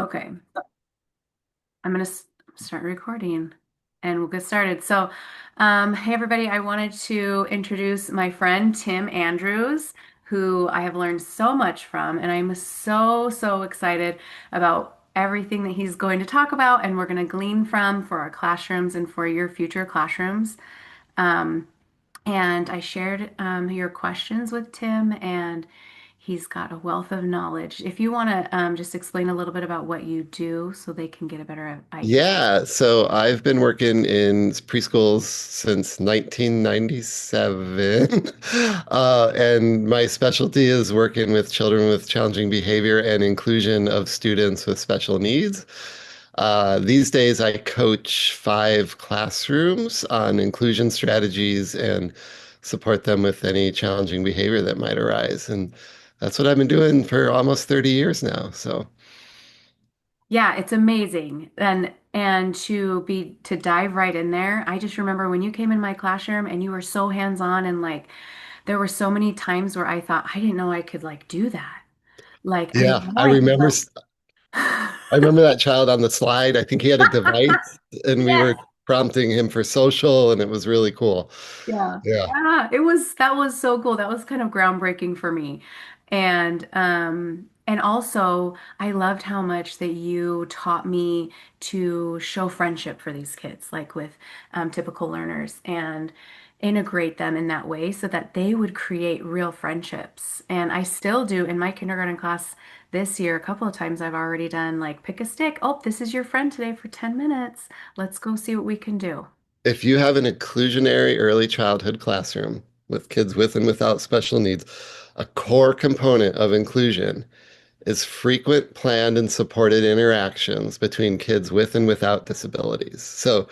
Okay, I'm gonna start recording and we'll get started. Hey everybody, I wanted to introduce my friend Tim Andrews, who I have learned so much from, and I'm so excited about everything that he's going to talk about and we're going to glean from for our classrooms and for your future classrooms. Um, and I shared your questions with Tim, and he's got a wealth of knowledge. If you want to just explain a little bit about what you do so they can get a better idea. Yeah, so I've been working in preschools since 1997. And my specialty is working with children with challenging behavior and inclusion of students with special needs. These days, I coach 5 classrooms on inclusion strategies and support them with any challenging behavior that might arise. And that's what I've been doing for almost 30 years now. So, Yeah, it's amazing. And to dive right in there, I just remember when you came in my classroom and you were so hands-on and like there were so many times where I thought I didn't know I could like do that. Like I didn't yeah, know I could like I remember that child on the slide. I think he had a device and we Yes. were prompting him for social and it was really cool. Yeah. Yeah. Yeah, it was that was so cool. That was kind of groundbreaking for me. And also I loved how much that you taught me to show friendship for these kids, like with typical learners and integrate them in that way so that they would create real friendships. And I still do in my kindergarten class this year, a couple of times I've already done like pick a stick. Oh, this is your friend today for 10 minutes. Let's go see what we can do. If you have an inclusionary early childhood classroom with kids with and without special needs, a core component of inclusion is frequent, planned, and supported interactions between kids with and without disabilities. So,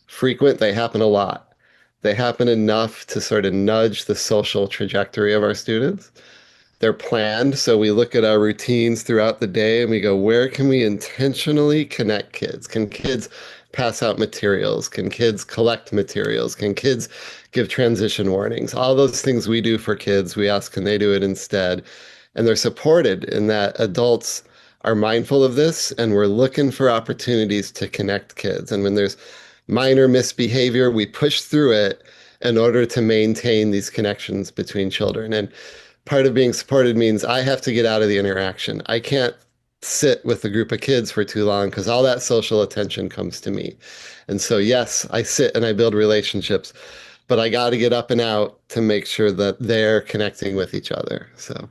frequent, they happen a lot. They happen enough to sort of nudge the social trajectory of our students. They're planned. So we look at our routines throughout the day and we go, where can we intentionally connect kids? Can kids pass out materials? Can kids collect materials? Can kids give transition warnings? All those things we do for kids, we ask, can they do it instead? And they're supported in that adults are mindful of this and we're looking for opportunities to connect kids. And when there's minor misbehavior, we push through it in order to maintain these connections between children. And part of being supported means I have to get out of the interaction. I can't sit with a group of kids for too long because all that social attention comes to me. And so, yes, I sit and I build relationships, but I got to get up and out to make sure that they're connecting with each other. So,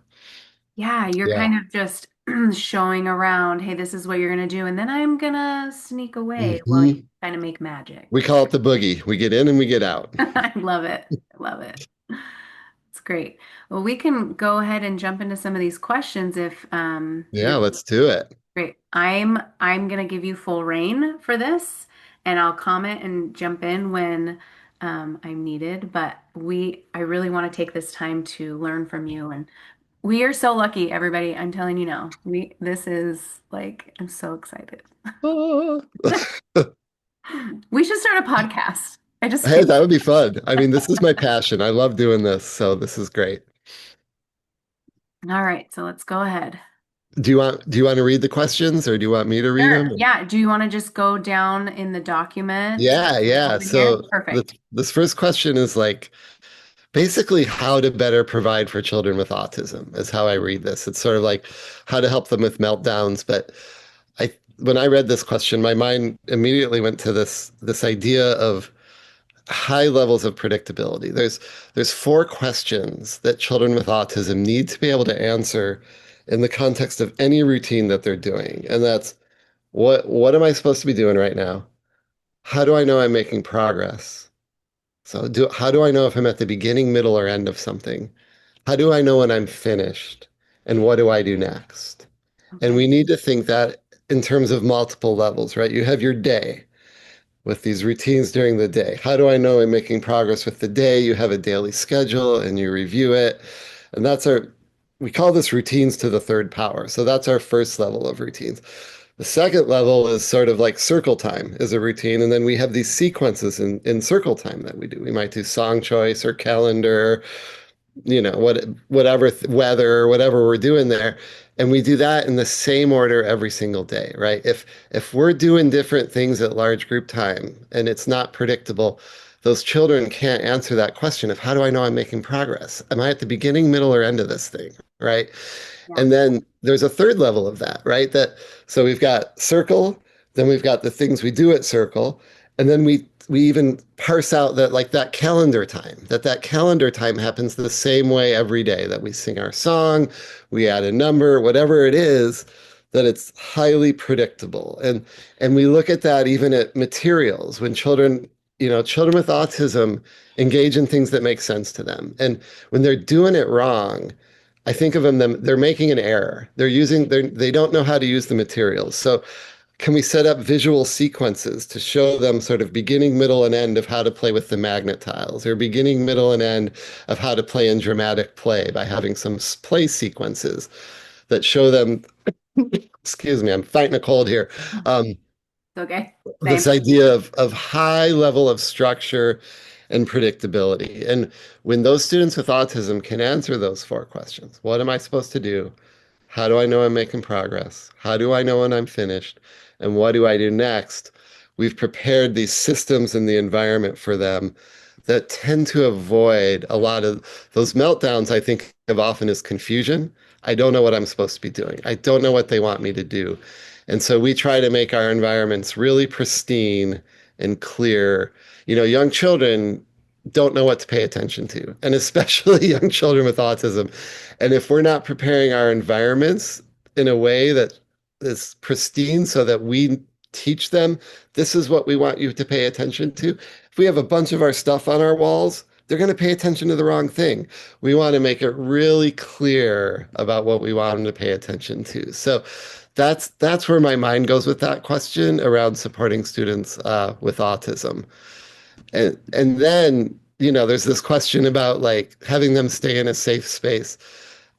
Yeah, you're yeah. kind of just showing around, hey, this is what you're gonna do, and then I'm gonna sneak away while you Hmm. kind of make magic. We call it the boogie. We get in and we get out. I love it. I love it. It's great. Well, we can go ahead and jump into some of these questions if Yeah, you're let's do it. great. I'm gonna give you full reign for this, and I'll comment and jump in when I'm needed. But I really want to take this time to learn from you, and we are so lucky, everybody. I'm telling you now. This is like, I'm so excited. Ah. We should start a podcast. I just Hey, can't. that would be fun. I mean, this is my passion. I love doing this, so this is great. All right, so let's go ahead. Do you want to read the questions or do you want me to read Sure. them? Yeah. Do you want to just go down in the document Yeah, yeah. open here? So Perfect. this first question is like basically how to better provide for children with autism is how I read this. It's sort of like how to help them with meltdowns. But I when I read this question, my mind immediately went to this idea of high levels of predictability. There's 4 questions that children with autism need to be able to answer in the context of any routine that they're doing. And that's what am I supposed to be doing right now? How do I know I'm making progress? How do I know if I'm at the beginning, middle, or end of something? How do I know when I'm finished? And what do I do next? And Okay. we need to think that in terms of multiple levels, right? You have your day with these routines during the day. How do I know I'm making progress with the day? You have a daily schedule and you review it. And we call this routines to the third power. So that's our first level of routines. The second level is sort of like circle time is a routine. And then we have these sequences in circle time that we do. We might do song choice or calendar, whatever weather, whatever we're doing there. And we do that in the same order every single day, right? If we're doing different things at large group time and it's not predictable, those children can't answer that question of how do I know I'm making progress? Am I at the beginning, middle, or end of this thing, right? Yeah. And then there's a third level of that, right? That so we've got circle, then we've got the things we do at circle, and then we even parse out that like that calendar time happens the same way every day that we sing our song, we add a number, whatever it is, that it's highly predictable. And we look at that even at materials when children with autism engage in things that make sense to them. And when they're doing it wrong, I think of them, they're making an error. They don't know how to use the materials. So can we set up visual sequences to show them sort of beginning, middle, and end of how to play with the magnet tiles, or beginning, middle, and end of how to play in dramatic play by having some play sequences that show them, excuse me, I'm fighting a cold here. Um, It's okay. this Same. idea of high level of structure and predictability. And when those students with autism can answer those four questions, what am I supposed to do? How do I know I'm making progress? How do I know when I'm finished? And what do I do next? We've prepared these systems and the environment for them that tend to avoid a lot of those meltdowns. I think of often as confusion. I don't know what I'm supposed to be doing. I don't know what they want me to do. And so we try to make our environments really pristine and clear. Young children don't know what to pay attention to, and especially young children with autism. And if we're not preparing our environments in a way that is pristine so that we teach them this is what we want you to pay attention to, if we have a bunch of our stuff on our walls, they're going to pay attention to the wrong thing. We want to make it really clear about what we want them to pay attention to. So that's where my mind goes with that question around supporting students with autism. And then, there's this question about like having them stay in a safe space.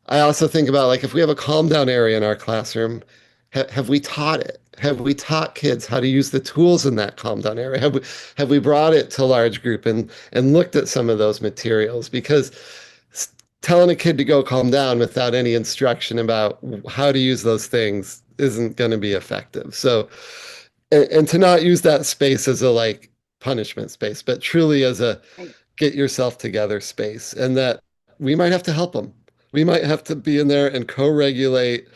I also think about like if we have a calm down area in our classroom, have we taught it? Have we taught kids how to use the tools in that calm down area? Have we brought it to large group and looked at some of those materials? Because telling a kid to go calm down without any instruction about how to use those things isn't going to be effective. So, and to not use that space as a like punishment space, but truly as a Right. get yourself together space, and that we might have to help them. We might have to be in there and co-regulate.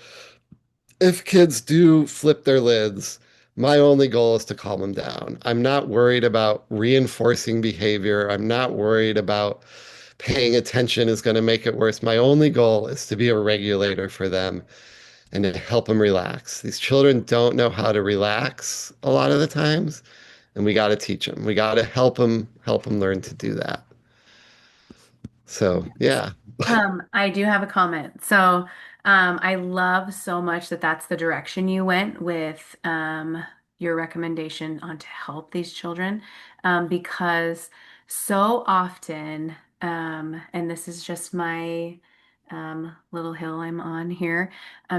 If kids do flip their lids, my only goal is to calm them down. I'm not worried about reinforcing behavior. I'm not worried about paying attention is going to make it worse. My only goal is to be a regulator for them and to help them relax. These children don't know how to relax a lot of the times, and we got to teach them. We got to help them learn to do that. So, yeah. I do have a comment. So, I love so much that that's the direction you went with your recommendation on to help these children, because so often, and this is just my little hill I'm on here,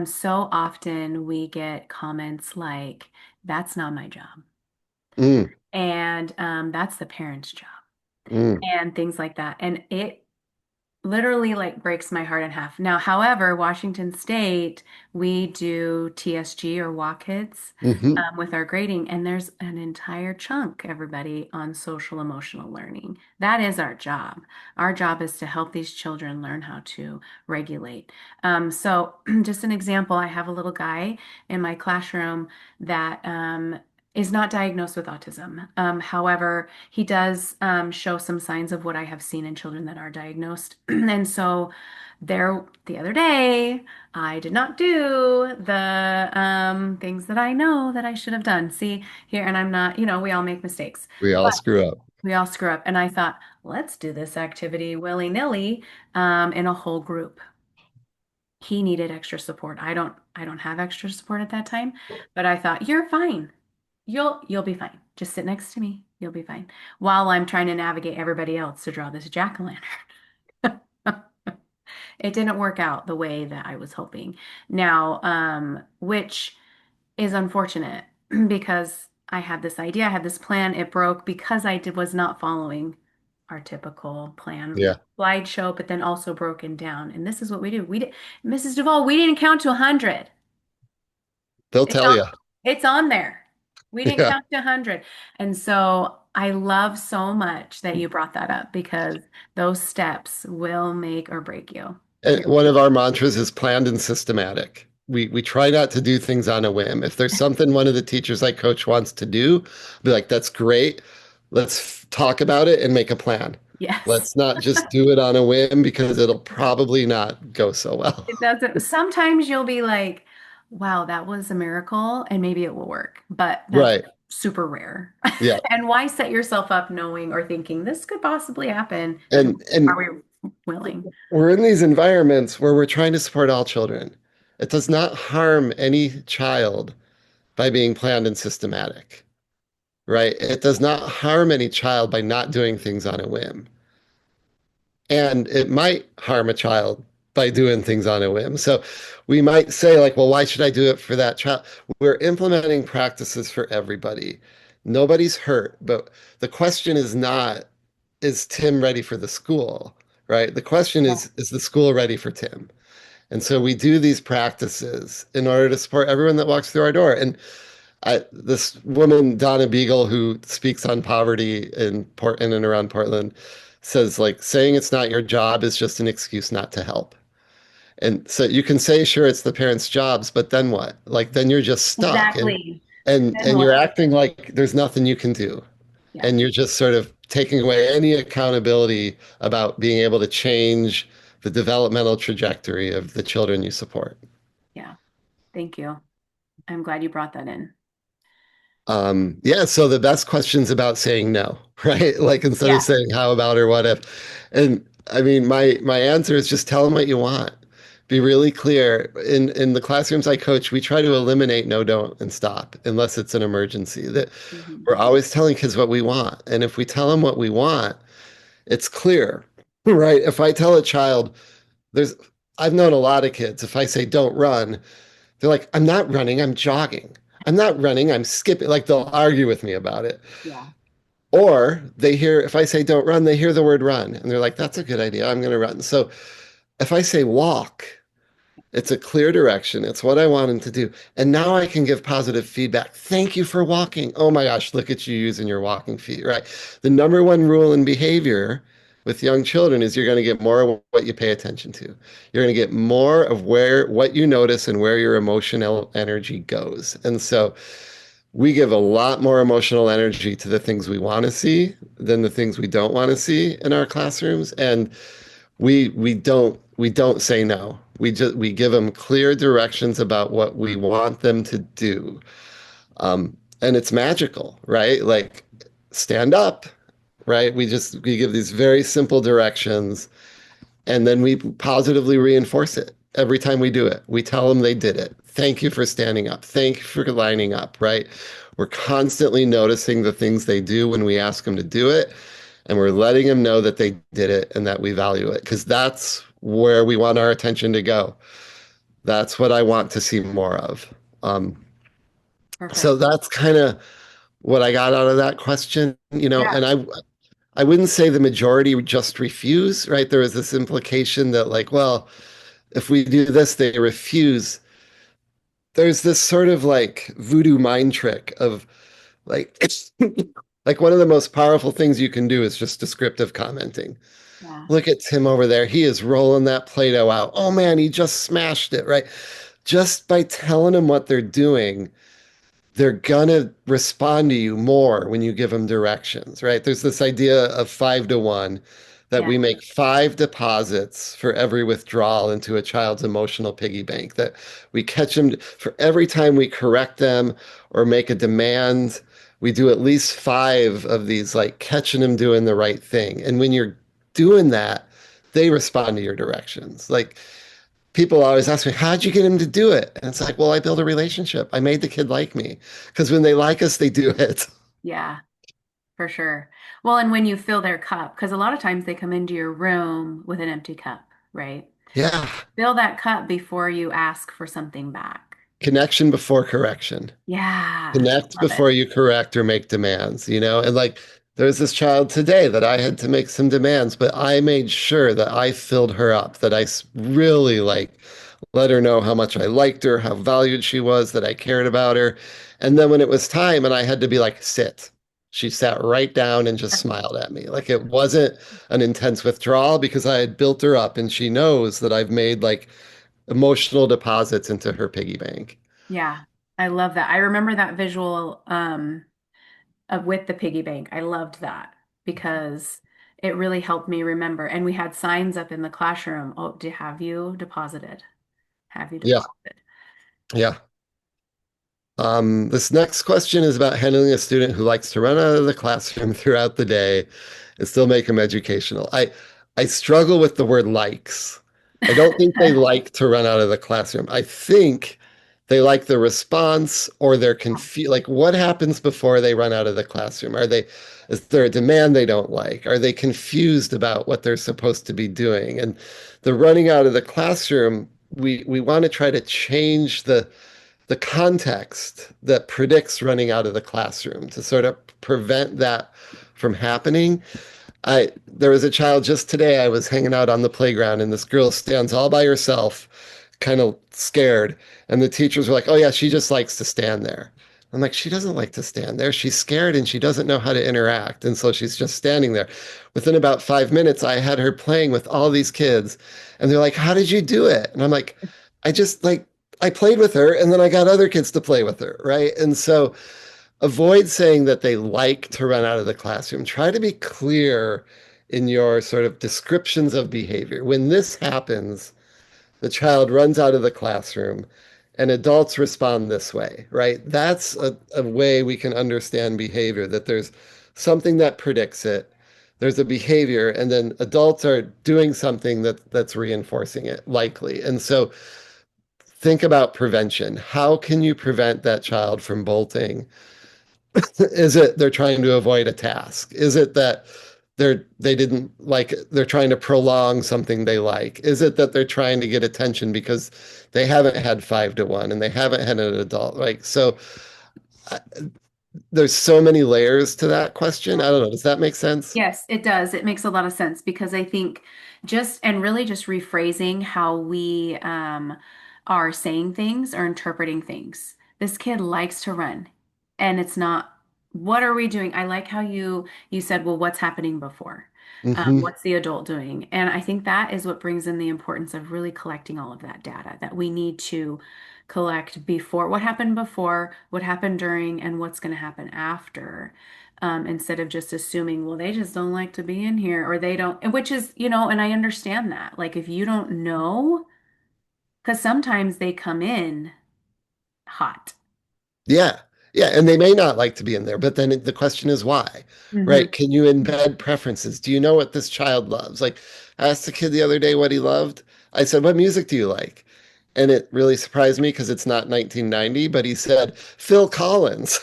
so often we get comments like, "That's not my job," Mm, and "That's the parent's job," mm, and things like that, and it literally like breaks my heart in half. Now, however, Washington State, we do TSG or walk kids hmm with our grading, and there's an entire chunk, everybody, on social emotional learning. That is our job. Our job is to help these children learn how to regulate. So, just an example, I have a little guy in my classroom that is not diagnosed with autism. However, he does show some signs of what I have seen in children that are diagnosed. And so the other day, I did not do the things that I know that I should have done. See here, and I'm not, we all make mistakes, we all but screw up. we all screw up. And I thought, let's do this activity willy-nilly in a whole group. He needed extra support. I don't have extra support at that time, but I thought, you're fine. You'll be fine. Just sit next to me. You'll be fine. While I'm trying to navigate everybody else to draw this jack-o'-lantern. It didn't work out the way that I was hoping. Now, which is unfortunate because I had this idea, I had this plan, it broke because was not following our typical plan Yeah. slideshow, but then also broken down. And this is what we do. We did, Mrs. Duvall, we didn't count to 100. They'll It's tell on, you. it's on there. We didn't Yeah. count to 100. And so I love so much that you brought that up because those steps will make or break you. And one of our mantras is planned and systematic. We try not to do things on a whim. If there's something one of the teachers I coach wants to do, be like, that's great. Let's talk about it and make a plan. Yes. Let's not just do it on a whim because it'll probably not go so well. It doesn't. Sometimes you'll be like, wow, that was a miracle, and maybe it will work, but that's Right. super rare. Yeah. And why set yourself up knowing or thinking this could possibly happen? And are And we willing? we're in these environments where we're trying to support all children. It does not harm any child by being planned and systematic, right? It does not harm any child by not doing things on a whim. And it might harm a child by doing things on a whim. So we might say, like, well, why should I do it for that child? We're implementing practices for everybody. Nobody's hurt. But the question is not, is Tim ready for the school? Right? The question Yeah. is the school ready for Tim? And so we do these practices in order to support everyone that walks through our door. And this woman, Donna Beagle, who speaks on poverty in and around Portland, says like saying it's not your job is just an excuse not to help. And so you can say, sure, it's the parents' jobs, but then what? Like then you're just stuck Exactly. Then and what? you're acting like there's nothing you can do. Yeah. And you're just sort of taking away any accountability about being able to change the developmental trajectory of the children you support. Yeah. Thank you. I'm glad you brought that in. Yeah, so the best question's about saying no, right? Like instead of Yeah. saying how about or what if. And I mean, my answer is just tell them what you want. Be really clear. In the classrooms I coach, we try to eliminate no, don't, and stop unless it's an emergency. That Mhm. we're always telling kids what we want. And if we tell them what we want, it's clear, right? If I tell a child, there's I've known a lot of kids, if I say don't run, they're like, I'm not running, I'm jogging. I'm not running, I'm skipping. Like they'll argue with me about it. Yeah. Or they hear, if I say don't run, they hear the word run and they're like, that's a good idea. I'm going to run. So if I say walk, it's a clear direction. It's what I want them to do. And now I can give positive feedback. Thank you for walking. Oh my gosh, look at you using your walking feet, right? The number one rule in behavior with young children is you're going to get more of what you pay attention to. You're going to get more of what you notice and where your emotional energy goes. And so we give a lot more emotional energy to the things we want to see than the things we don't want to see in our classrooms. And we don't say no. We give them clear directions about what we want them to do. And it's magical, right? Like stand up, right? We give these very simple directions and then we positively reinforce it every time we do it. We tell them they did it. Thank you for standing up. Thank you for lining up, right? We're constantly noticing the things they do when we ask them to do it, and we're letting them know that they did it and that we value it because that's where we want our attention to go. That's what I want to see more of. So Perfect. that's kind of what I got out of that question, Yeah. and I wouldn't say the majority just refuse, right? There is this implication that like, well, if we do this, they refuse. There's this sort of like voodoo mind trick of like, it's like one of the most powerful things you can do is just descriptive commenting. Yeah. Look at Tim over there. He is rolling that Play-Doh out. Oh man, he just smashed it, right? Just by telling them what they're doing, they're gonna respond to you more when you give them directions, right? There's this idea of 5 to 1 that Yeah. we make 5 deposits for every withdrawal into a child's emotional piggy bank, that we catch them for every time we correct them or make a demand. We do at least 5 of these, like catching them doing the right thing. And when you're doing that, they respond to your directions. Like people always ask me, how'd you get him to do it? And it's like, well, I built a relationship. I made the kid like me. Because when they like us, they do it. Yeah. For sure. Well, and when you fill their cup, because a lot of times they come into your room with an empty cup, right? Yeah. Fill that cup before you ask for something back. Connection before correction. Yeah. Connect Love it. before you correct or make demands, And like There's this child today that I had to make some demands, but I made sure that I filled her up, that really like let her know how much I liked her, how valued she was, that I cared about her. And then when it was time and I had to be like, sit, she sat right down and just smiled at me. Like it wasn't an intense withdrawal because I had built her up and she knows that I've made like emotional deposits into her piggy bank. Yeah, I love that. I remember that visual of with the piggy bank. I loved that because it really helped me remember. And we had signs up in the classroom. Oh, have you deposited? Have you Yeah. deposited? Yeah. This next question is about handling a student who likes to run out of the classroom throughout the day and still make them educational. I struggle with the word likes. I don't think they like to run out of the classroom. I think they like the response or they're confused. Like what happens before they run out of the classroom? Is there a demand they don't like? Are they confused about what they're supposed to be doing? And the running out of the classroom, we want to try to change the context that predicts running out of the classroom to sort of prevent that from happening. I There was a child just today. I was hanging out on the playground and this girl stands all by herself, kind of scared. And the teachers were like, "Oh yeah, she just likes to stand there." I'm like, "She doesn't like to stand there. She's scared and she doesn't know how to interact." And so she's just standing there. Within about 5 minutes, I had her playing with all these kids. And they're like, "How did you do it?" And I'm like, "I just like I played with her and then I got other kids to play with her." Right. And so avoid saying that they like to run out of the classroom. Try to be clear in your sort of descriptions of behavior. When this happens, the child runs out of the classroom and adults respond this way, right? That's a way we can understand behavior, that there's something that predicts it. There's a behavior, and then adults are doing something that's reinforcing it, likely. And so think about prevention. How can you prevent that child from bolting? Is it they're trying to avoid a task? Is it that they didn't like they're trying to prolong something they like? Is it that they're trying to get attention because they haven't had 5 to 1 and they haven't had an adult? Like so uh, there's so many layers to that question. I don't know. Does that make sense? Yes, it does. It makes a lot of sense because I think just and really just rephrasing how we are saying things or interpreting things. This kid likes to run, and it's not, what are we doing? I like how you said, well, what's happening before? Hmm. What's the adult doing? And I think that is what brings in the importance of really collecting all of that data that we need to collect before, what happened before, what happened during, and what's going to happen after, instead of just assuming, well, they just don't like to be in here or they don't, and which is, and I understand that. Like if you don't know, because sometimes they come in hot. Yeah. Yeah. And they may not like to be in there, but then the question is why, Hmm. right? Can you embed preferences? Do you know what this child loves? Like, I asked the kid the other day what he loved. I said, "What music do you like?" And it really surprised me because it's not 1990, but he said, "Phil Collins."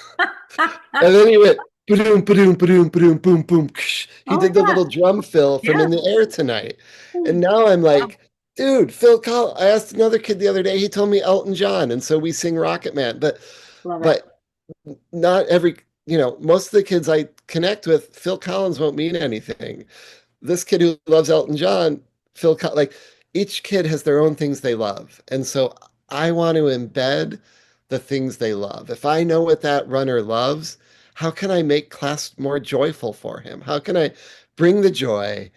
And then he went, "Ba-doom, ba-doom, ba-doom, ba-doom, boom, boom." Ksh. He Oh my did the gosh. little drum fill from Yeah. In the Air Tonight. And now I'm like, dude, Phil Collins. I asked another kid the other day, he told me Elton John. And so we sing Rocket Man. Love it. But not every, most of the kids I connect with, Phil Collins won't mean anything. This kid who loves Elton John, like each kid has their own things they love. And so I want to embed the things they love. If I know what that runner loves, how can I make class more joyful for him? How can I bring the joy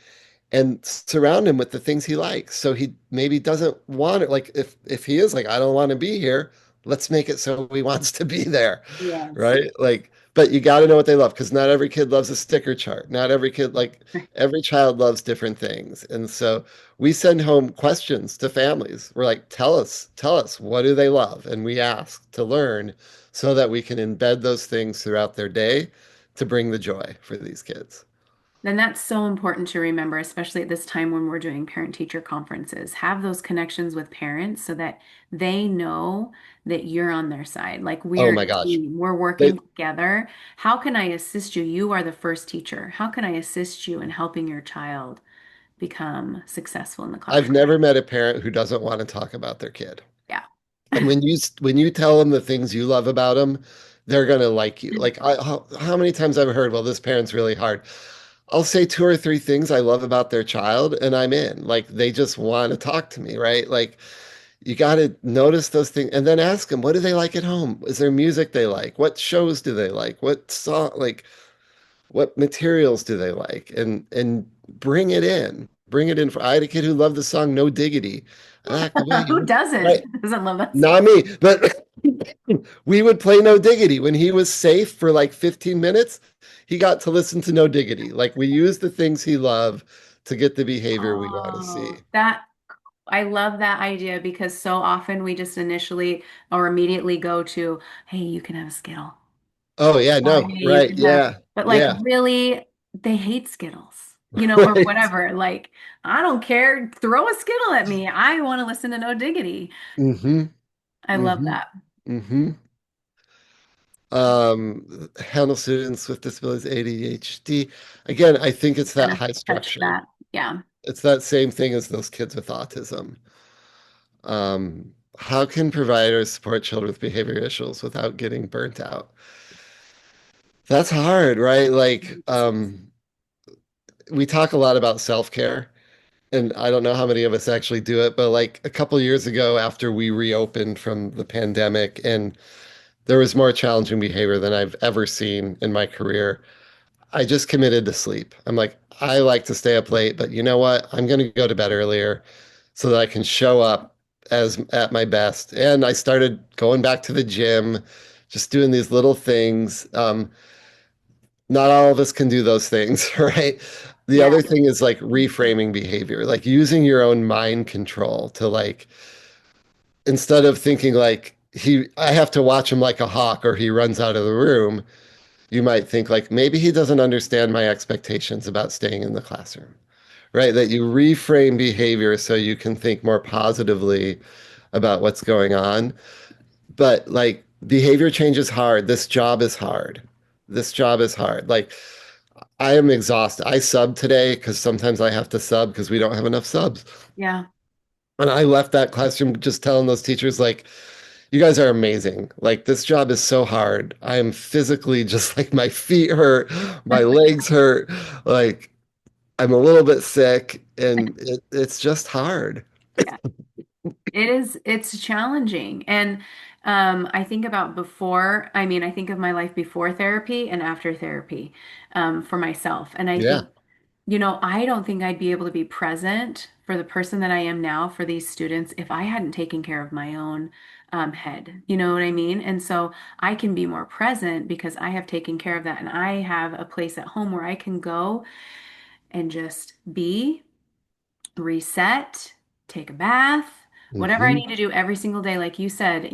and surround him with the things he likes so he maybe doesn't want it, like if he is like, "I don't want to be here," let's make it so he wants to be there, Yes. right? Like, but you got to know what they love because not every kid loves a sticker chart. Not every kid, like every child loves different things. And so we send home questions to families. We're like, tell us what do they love, and we ask to learn so that we can embed those things throughout their day to bring the joy for these kids. Then that's so important to remember, especially at this time when we're doing parent-teacher conferences. Have those connections with parents so that they know that you're on their side. Like Oh we're my a gosh. team, we're They, working together. How can I assist you? You are the first teacher. How can I assist you in helping your child become successful in the I've classroom? never met a parent who doesn't want to talk about their kid. Yeah. And when you tell them the things you love about them, they're gonna like you. Like how many times I've heard, well, this parent's really hard. I'll say two or three things I love about their child and I'm in. Like they just want to talk to me, right? Like you got to notice those things and then ask them, what do they like at home? Is there music they like? What shows do they like? What song, like what materials do they like? And bring it in. Bring it in. I had a kid who loved the song No Diggity. The way Who you, doesn't? right? Doesn't love that song. Not me, but we would play No Diggity. When he was safe for like 15 minutes, he got to listen to No Diggity. Like we use the things he loved to get the behavior we want to Oh, see. that I love that idea because so often we just initially or immediately go to, hey, you can have a Skittle. Oh yeah, Or no, hey, you right, can have, yeah, but like yeah, really, they hate Skittles, or right. whatever. Like, I don't care. Throw a Skittle at me. I want to listen to No Diggity. Mm-hmm. I love Mm-hmm. that. Mm-hmm. Handle students with disabilities, ADHD. Again, I think it's that Kind of high touched structure. that. Yeah. It's that same thing as those kids with autism. How can providers support children with behavior issues without getting burnt out? That's hard, right? Like, we talk a lot about self-care, and I don't know how many of us actually do it, but like a couple years ago, after we reopened from the pandemic, and there was more challenging behavior than I've ever seen in my career. I just committed to sleep. I'm like, I like to stay up late, but you know what? I'm going to go to bed earlier so that I can show up as at my best. And I started going back to the gym, just doing these little things. Not all of us can do those things, right? The Yeah. other thing is like reframing behavior, like using your own mind control to like, instead of thinking like, I have to watch him like a hawk or he runs out of the room, you might think like maybe he doesn't understand my expectations about staying in the classroom, right? That you reframe behavior so you can think more positively about what's going on. But like behavior change is hard. This job is hard. This job is hard. Like I am exhausted. I sub today because sometimes I have to sub because we don't have enough subs. Yeah. And I left that classroom just telling those teachers like, you guys are amazing. Like this job is so hard. I am physically just like my feet hurt, my legs hurt. Like I'm a little bit sick and it's just hard. Yeah. It's challenging. And I think about before, I think of my life before therapy and after therapy for myself. And I Yeah. think I don't think I'd be able to be present for the person that I am now for these students if I hadn't taken care of my own head. You know what I mean? And so I can be more present because I have taken care of that. And I have a place at home where I can go and just be, reset, take a bath, whatever I Hmm. need to do every single day. Like you said,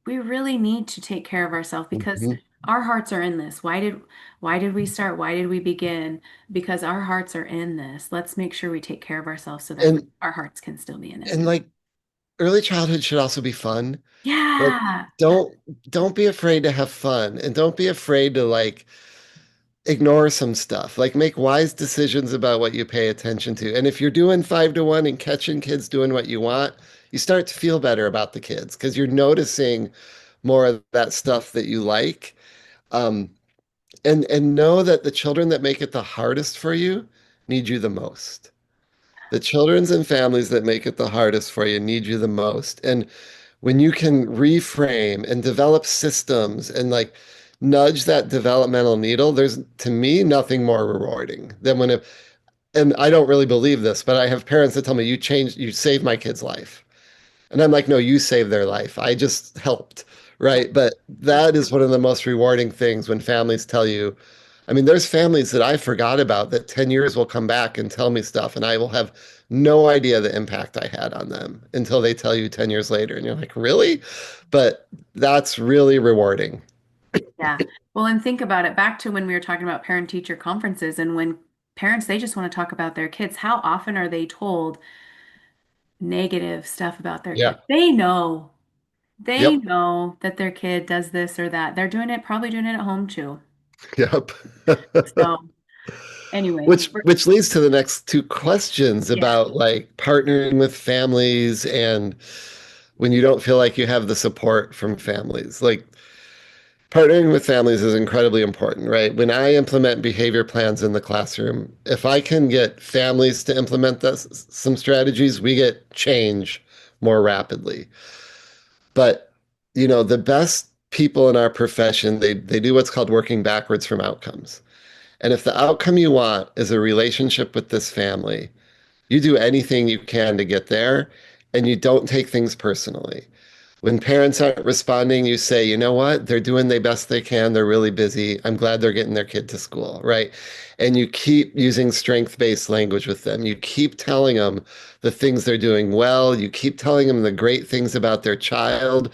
we really need to take care of ourselves because Hmm. our hearts are in this. Why did we start? Why did we begin? Because our hearts are in this. Let's make sure we take care of ourselves so that And our hearts can still be in it. and like early childhood should also be fun. Like Yeah. don't don't be afraid to have fun and don't be afraid to like ignore some stuff. Like make wise decisions about what you pay attention to. And if you're doing 5 to 1 and catching kids doing what you want, you start to feel better about the kids because you're noticing more of that stuff that you like. Um, and know that the children that make it the hardest for you need you the most. The children's and families that make it the hardest for you need you the most. And when you can reframe and develop systems and like nudge that developmental needle, there's to me nothing more rewarding than when it, and I don't really believe this, but I have parents that tell me you saved my kid's life. And I'm like, no, you saved their life. I just helped. Yeah. Right. But that is one of the most rewarding things when families tell you. I mean, there's families that I forgot about that 10 years will come back and tell me stuff, and I will have no idea the impact I had on them until they tell you 10 years later. And you're like, really? But that's really rewarding. Yeah. Well, and think about it back to when we were talking about parent teacher conferences and when parents, they just want to talk about their kids. How often are they told negative stuff about their kids? Yeah. They know. They Yep. know that their kid does this or that. They're doing it, probably doing it at home too. Yep. So anyway, Which leads to the next two questions yeah, about like partnering with families and when you don't feel like you have the support from families. Like Partnering with families is incredibly important, right? When I implement behavior plans in the classroom, if I can get families to implement some strategies, we get change more rapidly. But, the best people in our profession, they do what's called working backwards from outcomes. And if the outcome you want is a relationship with this family, you do anything you can to get there and you don't take things personally. When parents aren't responding, you say, you know what? They're doing the best they can. They're really busy. I'm glad they're getting their kid to school, right? And you keep using strength-based language with them. You keep telling them the things they're doing well. You keep telling them the great things about their child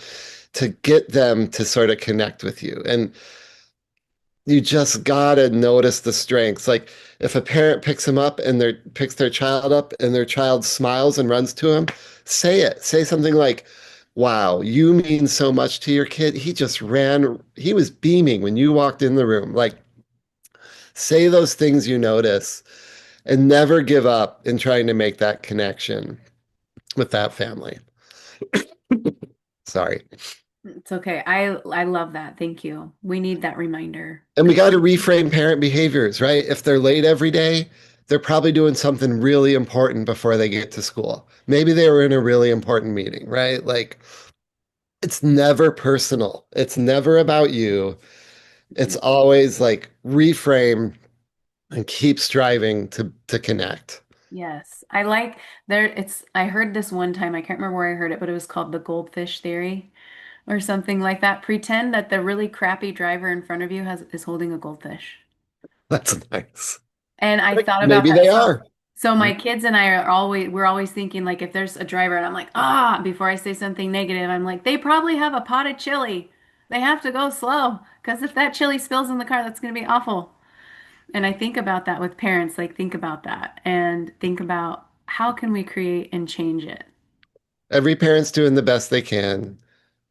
to get them to sort of connect with you. And you just gotta notice the strengths. Like if a parent picks him up and their picks their child up and their child smiles and runs to him, say it. Say something like, "Wow, you mean so much to your kid. He just ran. He was beaming when you walked in the room." Like say those things you notice and never give up in trying to make that connection with that family. Sorry. It's okay. I love that. Thank you. We need that reminder And we because got to reframe parent behaviors, right? If they're late every day, they're probably doing something really important before they get to school. Maybe they were in a really important meeting, right? Like it's never personal. It's never about you. It's always like reframe and keep striving to connect. yes, I like there. I heard this one time. I can't remember where I heard it, but it was called the goldfish theory or something like that. Pretend that the really crappy driver in front of you is holding a goldfish. That's nice. And I Like thought about maybe that. they So, are. so my kids and I we're always thinking like if there's a driver and I'm like, ah, before I say something negative, I'm like, they probably have a pot of chili. They have to go slow because if that chili spills in the car, that's going to be awful. And I think about that with parents, like think about that and think about how can we create and change it. Every parent's doing the best they can.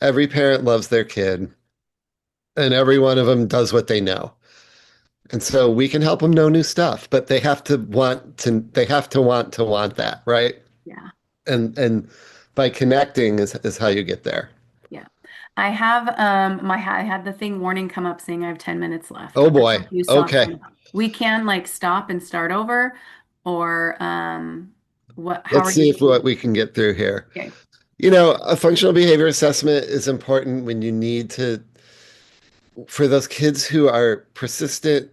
Every parent loves their kid, and every one of them does what they know. And so we can help them know new stuff, but they have to want that, right? Yeah. And by connecting is how you get there. Yeah. I had the thing warning come up saying I have 10 minutes left. Oh I don't know boy. if you saw Okay. that. We can like stop and start over or how Let's are you see if what feeling? we can get through here. Okay. A functional behavior assessment is important when you need to, for those kids who are persistent,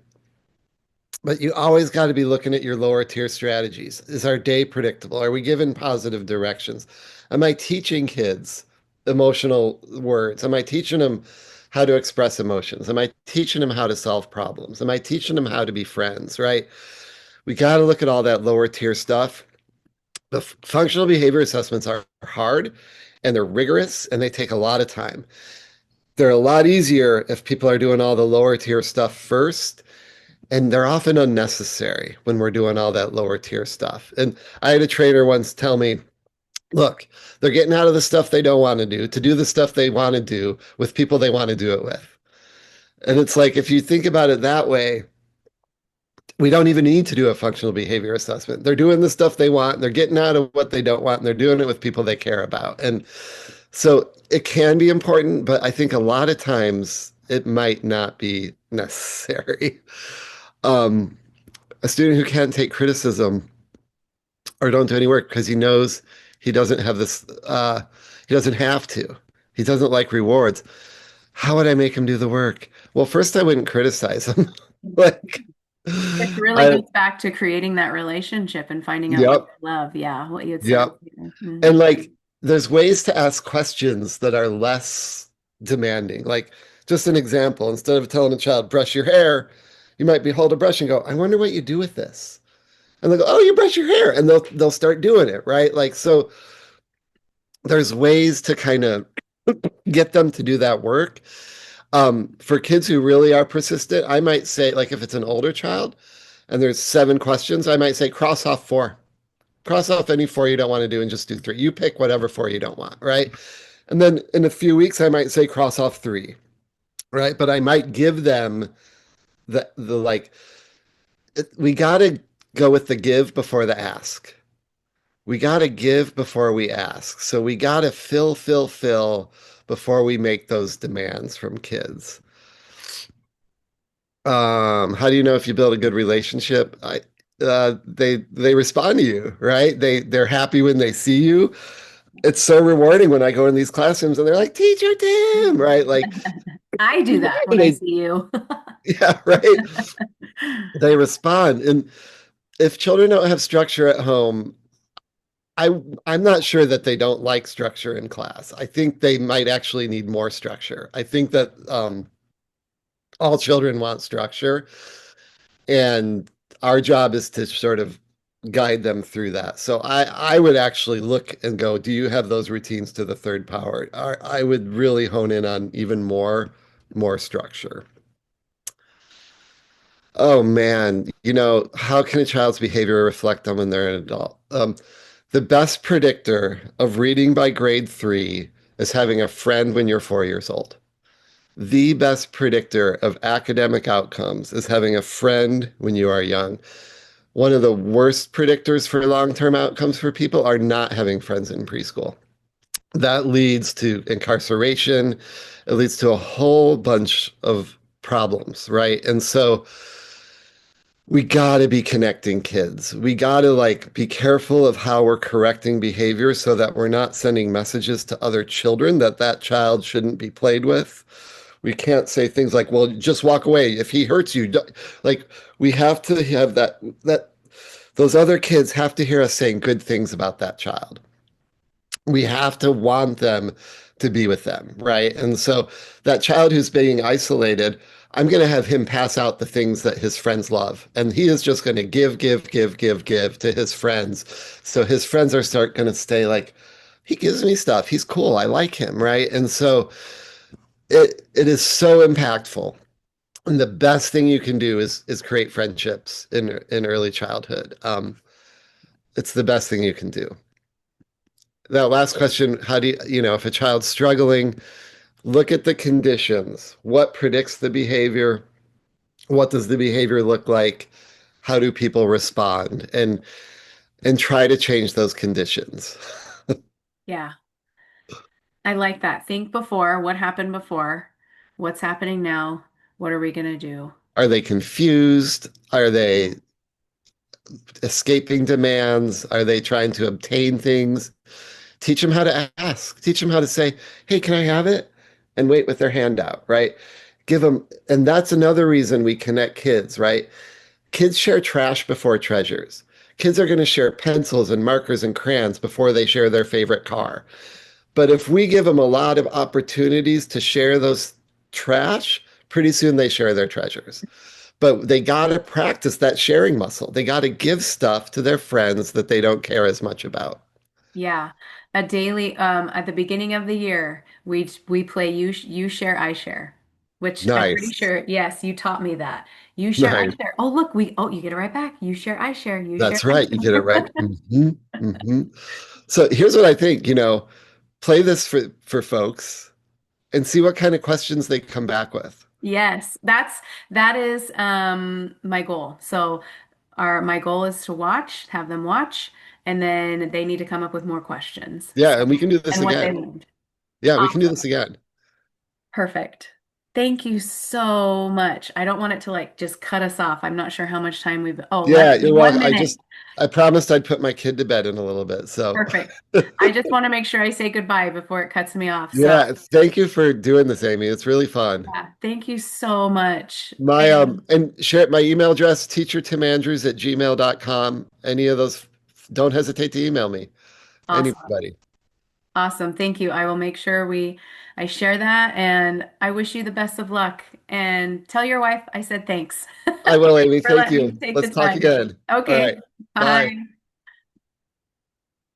but you always got to be looking at your lower tier strategies. Is our day predictable? Are we given positive directions? Am I teaching kids emotional words? Am I teaching them how to express emotions? Am I teaching them how to solve problems? Am I teaching them how to be friends, right? We got to look at all that lower tier stuff. The functional behavior assessments are hard and they're rigorous and they take a lot of time. They're a lot easier if people are doing all the lower tier stuff first, and they're often unnecessary when we're doing all that lower tier stuff. And I had a trainer once tell me, look, they're getting out of the stuff they don't want to do the stuff they want to do with people they want to do it with. And it's like, if you think about it that way, we don't even need to do a functional behavior assessment. They're doing the stuff they want, they're getting out of what they don't want, and they're doing it with people they care about. And so it can be important, but I think a lot of times it might not be necessary. Um, a student who can't take criticism or don't do any work because he knows he doesn't have this, he doesn't have to. He doesn't like rewards. How would I make him do the work? Well, first I wouldn't criticize him. like, Which really I, goes back to creating that relationship and finding out what yep, you love. Yeah, what you had said. yep. Mhm. And like, there's ways to ask questions that are less demanding. Like, just an example, instead of telling a child, brush your hair, you might be hold a brush and go, I wonder what you do with this. And they'll go, oh, you brush your hair. And they'll start doing it, right? Like, so there's ways to kind of get them to do that work. For kids who really are persistent, I might say, like if it's an older child and there's 7 questions, I might say cross off 4. Cross off any 4 you don't want to do and just do 3. You pick whatever 4 you don't want, right? And then in a few weeks, I might say cross off 3, right? But I might give them the like, we got to go with the give before the ask. We got to give before we ask. So we got to fill before we make those demands from kids. How do you know if you build a good relationship? They respond to you, right? They're happy when they see you. It's so rewarding when I go in these classrooms and they're like, "Teacher Tim," right? Like, I do that when I they, see you. yeah, right. They respond, and if children don't have structure at home, I I'm not sure that they don't like structure in class. I think they might actually need more structure. I think that all children want structure, and our job is to sort of guide them through that. So I would actually look and go, do you have those routines to the third power? I would really hone in on even more structure. Oh man, how can a child's behavior reflect on when they're an adult? The best predictor of reading by grade 3 is having a friend when you're 4 years old. The best predictor of academic outcomes is having a friend when you are young. One of the worst predictors for long-term outcomes for people are not having friends in preschool. That leads to incarceration. It leads to a whole bunch of problems, right? And so we got to be connecting kids. We got to like be careful of how we're correcting behavior so that we're not sending messages to other children that that child shouldn't be played with. We can't say things like, "Well, just walk away if he hurts you." Like we have to have that those other kids have to hear us saying good things about that child. We have to want them to be with them, right? And so that child who's being isolated, I'm going to have him pass out the things that his friends love. And he is just going to give to his friends. So his friends are start going to stay like, he gives me stuff. He's cool. I like him, right? And so it is so impactful. And the best thing you can do is create friendships in early childhood. It's the best thing you can do. That last question, how do if a child's struggling, look at the conditions. What predicts the behavior? What does the behavior look like? How do people respond? And try to change those conditions. Yeah, I like that. Think before, what happened before, what's happening now, what are we going to do? Are they confused? Are they escaping demands? Are they trying to obtain things? Teach them how to ask. Teach them how to say, "Hey, can I have it?" And wait with their hand out, right? Give them, and that's another reason we connect kids, right? Kids share trash before treasures. Kids are going to share pencils and markers and crayons before they share their favorite car. But if we give them a lot of opportunities to share those trash, pretty soon they share their treasures. But they got to practice that sharing muscle. They got to give stuff to their friends that they don't care as much about. Yeah, a daily at the beginning of the year, we play you share I share, which I'm pretty Nice. sure yes, you taught me that. You share I Nice. share. Oh, look, you get it right back. You share I share. You share That's I right. You get it right. share. So here's what I think, play this for folks and see what kind of questions they come back with. Yes, that is my goal. So our my goal is to watch, have them watch, and then they need to come up with more questions. Yeah, So and we can do this and what they again. learned. Yeah, we can do this Awesome. again. Perfect. Thank you so much. I don't want it to like just cut us off. I'm not sure how much time we've. Oh, Yeah, you're one welcome. minute. I promised I'd put my kid to bed in a little bit. So, Perfect. I just want to make sure I say goodbye before it cuts me off. So, yeah, thank you for doing this, Amy. It's really fun. yeah, thank you so much. My And and share my email address, teachertimandrews at gmail.com. Any of those, don't hesitate to email me. awesome. Anybody. Awesome. Thank you. I will make sure I share that and I wish you the best of luck and tell your wife I said thanks I will, Amy. for Thank letting me you. take the Let's talk time. again. All right. Okay. Bye. Bye.